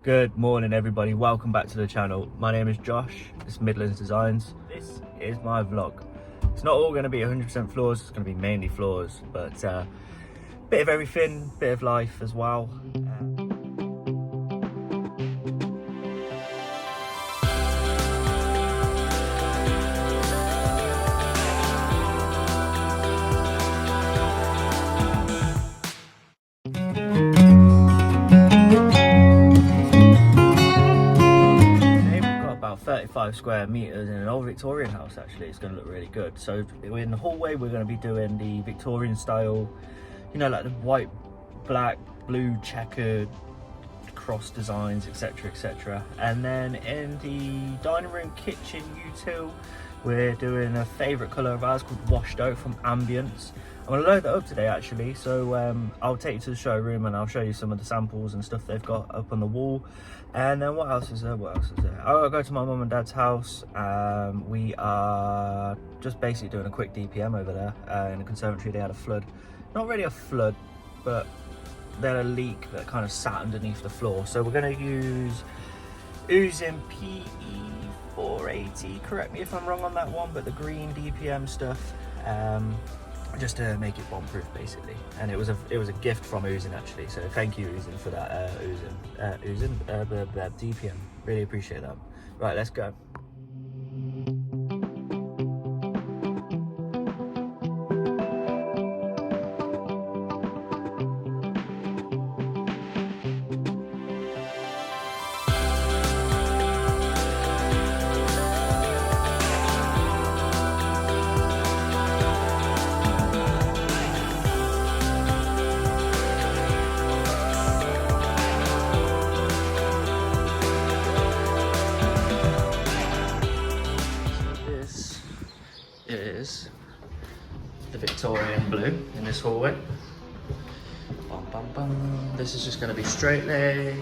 Good morning everybody, welcome back to the channel. My name is Josh, it's Midlands Designs. This is my vlog. It's not all going to be 100% floors, it's going to be mainly floors, but bit of everything, bit of life as well. Today we've got about 35 square meters in an old Victorian house. Actually, it's going to look really good. So in the hallway we're going to be doing the Victorian style, you know, like the white, black, blue checkered cross designs, etc, etc. And then in the dining room kitchen util, we're doing a favourite colour of ours called washed oak from Ambiance. I'm going to load that up today actually, so I'll take you to the showroom and I'll show you some of the samples and stuff they've got up on the wall. And then what else is there? I'll go to my mum and dad's house. We are just basically doing a quick DPM over there. In the conservatory they had a flood. Not really a flood, but they had a leak that kind of sat underneath the floor. So we're going to use Uzin PE480, correct me if I'm wrong on that one, but the green DPM stuff. Just to make it bomb-proof basically, and it was a gift from Uzin actually, so thank you Uzin for that. Uzin DPM, really appreciate that. Right, let's go. Is the Victorian blue in this hallway. Bum, bum, bum. This is just going to be straight lay,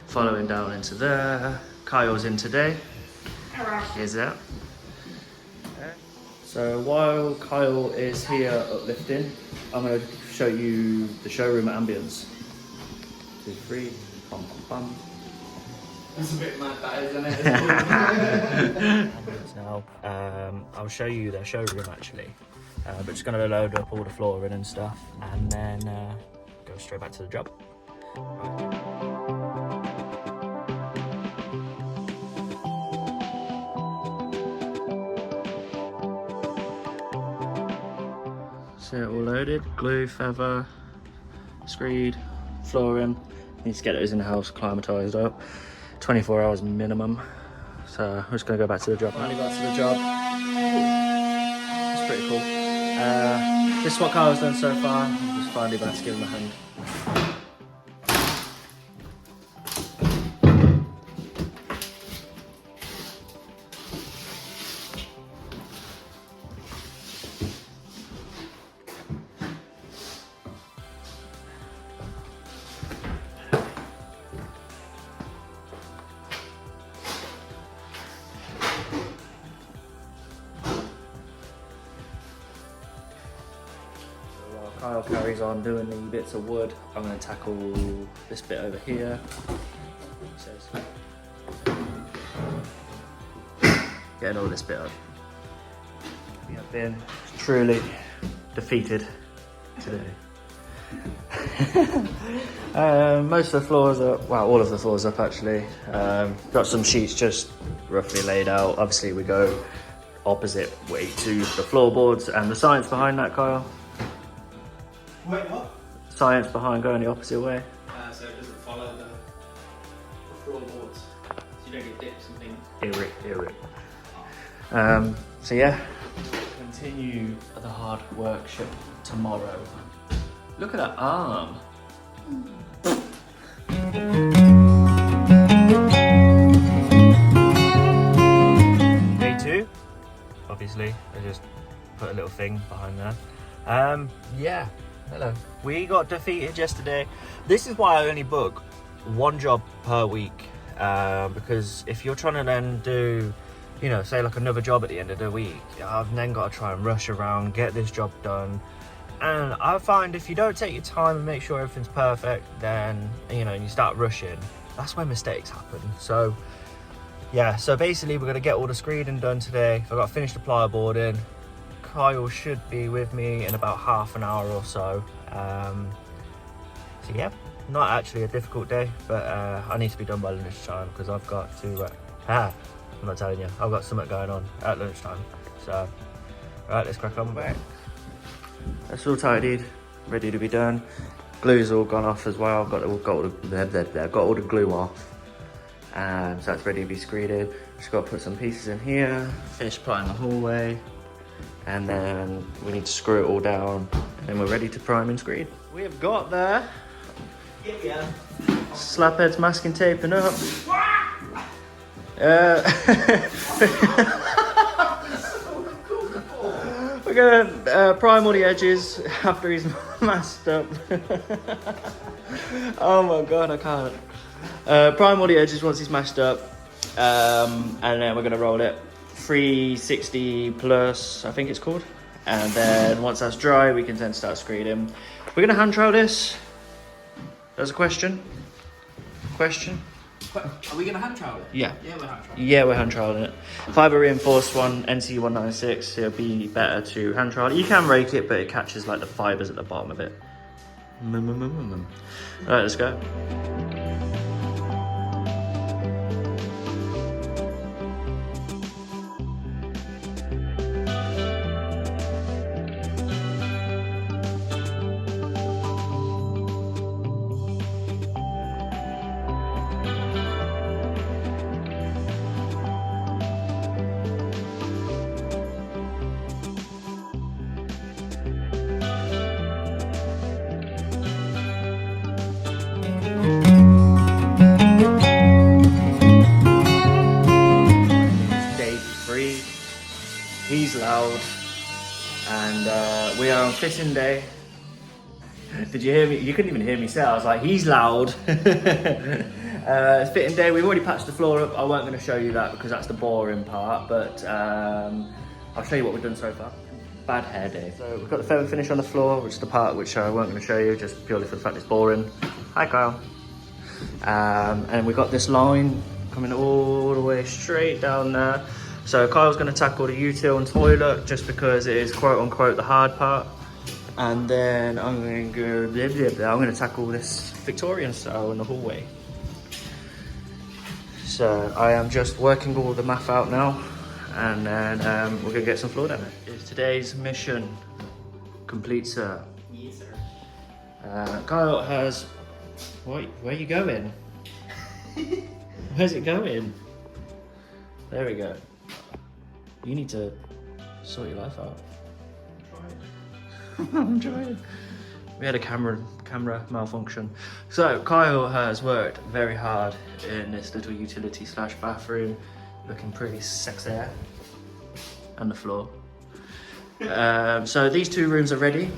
following down into there. Kyle's in today. Here's that. Okay. So while Kyle is here uplifting, I'm going to show you the showroom at Ambiance. 2, 3, bum, bum, bum. It's a bit mad, that isn't it? Now, I'll show you their showroom actually, but just going to load up all the flooring and stuff and then go straight back to the job. So all loaded, glue, feather, screed, flooring. Need to get those in the house climatised up. 24 hours minimum. So I'm just going to go back to the job. Finally got to the job. It's pretty cool. This is what Kyle's done so far. I'm just finally about to give him a hand. Kyle carries on doing the bits of wood. I'm going to tackle this bit over here. Getting all this bit up. We have been truly defeated today. Most of the floors are, well, all of the floors up actually. Got some sheets just roughly laid out. Obviously we go opposite way to the floorboards, and the science behind that, Kyle? Wait, what? Science behind going the opposite way. So it doesn't follow the floorboards, so you don't get dips and things. Eric. So yeah, continue the hard work shift tomorrow. Look at that arm. Day 2, obviously, I just put a little thing behind there. Yeah. Hello. We got defeated yesterday. This is why I only book one job per week, because if you're trying to then do, you know, say like another job at the end of the week, I've then got to try and rush around, get this job done, And I find if you don't take your time and make sure everything's perfect, then, you know, and you start rushing, that's where mistakes happen. So yeah, so basically we're gonna get all the screeding done today. I've got to finish the plyboarding. Kyle should be with me in about half an hour or so. So yeah, not actually a difficult day, but I need to be done by lunchtime because I've got to, I'm not telling you, I've got something going on at lunchtime. So, right, let's crack on back. That's all tidied, ready to be done. Glue's all gone off as well. I've got all the glue off. So that's ready to be screeded. Just got to put some pieces in here, finish applying the hallway, and then we need to screw it all down, and then we're ready to prime and screed. We have got there. Yeah. Slaphead's masking taping up. We're gonna prime all the edges after he's masked up. Oh my god, I can't. Prime all the edges once he's mashed up, and then we're gonna roll it 360 plus, I think it's called. And then once that's dry, we can then start screeding. We're gonna hand trowel this. There's a question. Are we gonna hand trowel it? Yeah. Yeah, we're hand troweling. Yeah, we're hand troweling it. Fibre reinforced one, NC 196. It'll be better to hand trowel. You can rake it, but it catches like the fibres at the bottom of it. Alright, let's go. He's loud, and we are on fitting day. Did you hear me? You couldn't even hear me say it. I was like, he's loud. It's fitting day. We've already patched the floor up. I weren't going to show you that because that's the boring part, but I'll show you what we've done so far. Bad hair day. So we've got the feather finish on the floor, which is the part which I weren't going to show you, just purely for the fact it's boring. Hi, Kyle. And we've got this line coming all the way straight down there. So Kyle's going to tackle the util and toilet just because it is quote unquote the hard part. And then I'm going to tackle this Victorian style in the hallway. So I am just working all the math out now, and then we're going to get some floor down. Is today's mission complete, sir? Yes, sir. Kyle has... Where are you going? Where's it going? There we go. You need to sort your life out. I'm trying. We had a camera malfunction. So Kyle has worked very hard in this little utility / bathroom, looking pretty sexy. And the floor. So these two rooms are ready.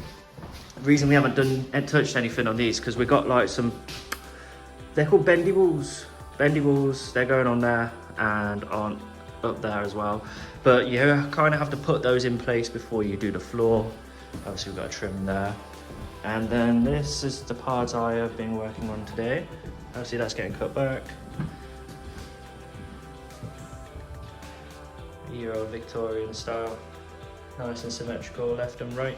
The reason we haven't touched anything on these because we've got like some, they're called bendy walls. Bendy walls, they're going on there and on up there as well. But you kind of have to put those in place before you do the floor. Obviously we've got a trim there. And then this is the part I have been working on today. Obviously that's getting cut back. Euro Victorian style. Nice and symmetrical, left and right.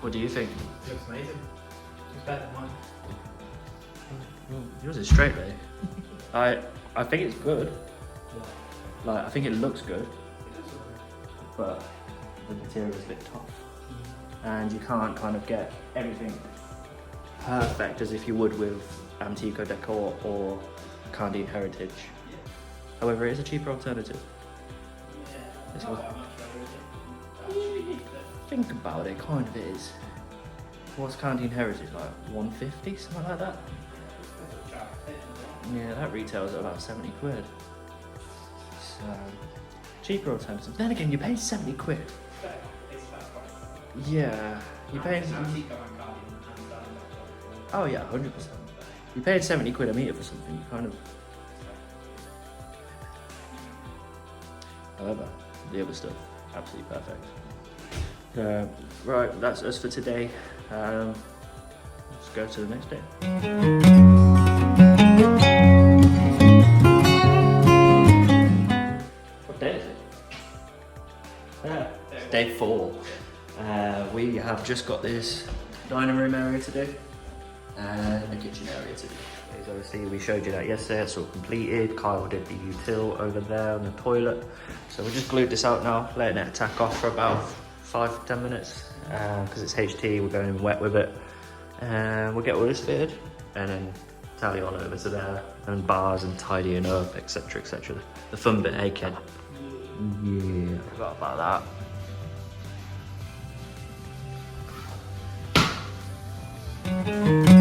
What do you think? Looks amazing. It's better than mine. Yours is straight, though. I think it's good. Like, I think it looks good, but the material is a bit tough. And you can't kind of get everything perfect as if you would with Antico Decor or Candine Heritage. Yeah. However, it is a cheaper alternative. Yeah. It's Not what- that much better, is it? Think about it, kind of is. What's Candine Heritage, like 150, something like that? Yeah, that retails at about 70 quid. So, cheaper alternative. Then again, you're paying 70 quid. It's fair price. Yeah, you're paying... Antico and Candine. Oh yeah, 100%. You're paying 70 quid a metre for something, you kind of... However, the other stuff, absolutely perfect. Right, that's us for today. let's go to the next day. What day is it? It's day 4. We have just got this dining room area to do and the kitchen area to do. As obviously we showed you that yesterday, it's all completed. Kyle did the util over there on the toilet. So we just glued this out now, letting it tack off for about 5 to 10 minutes because it's HT, we're going in wet with it. And we'll get all this fitted and then tally on over to there and bars and tidying up, etc, etc. The fun bit, eh, kid? Yeah, forgot about that.